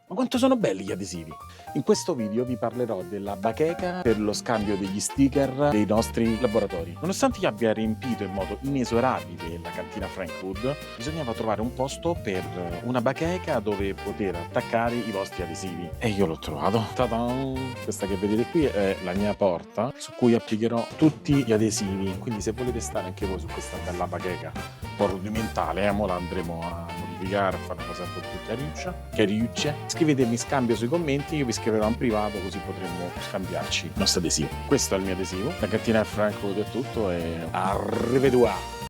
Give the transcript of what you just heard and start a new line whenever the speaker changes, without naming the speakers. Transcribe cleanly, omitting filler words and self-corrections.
Ma quanto sono belli gli adesivi! In questo video vi parlerò della bacheca per lo scambio degli sticker dei nostri laboratori. Nonostante io abbia riempito in modo inesorabile la cantina Frankwood, bisognava trovare un posto per una bacheca dove poter attaccare i vostri adesivi. E io l'ho trovato. Ta-da! Questa che vedete qui è la mia porta su cui applicherò tutti gli adesivi. Quindi se volete stare anche voi su questa bella bacheca un po' rudimentale, mo la andremo a modificare, a fare una cosa un po' più chiaruccia. Scrivetemi in scambio sui commenti, io vi scriverò in privato così potremmo scambiarci il nostro adesivo. Questo è il mio adesivo, la cantina Frankwood è tutto e arrivederci.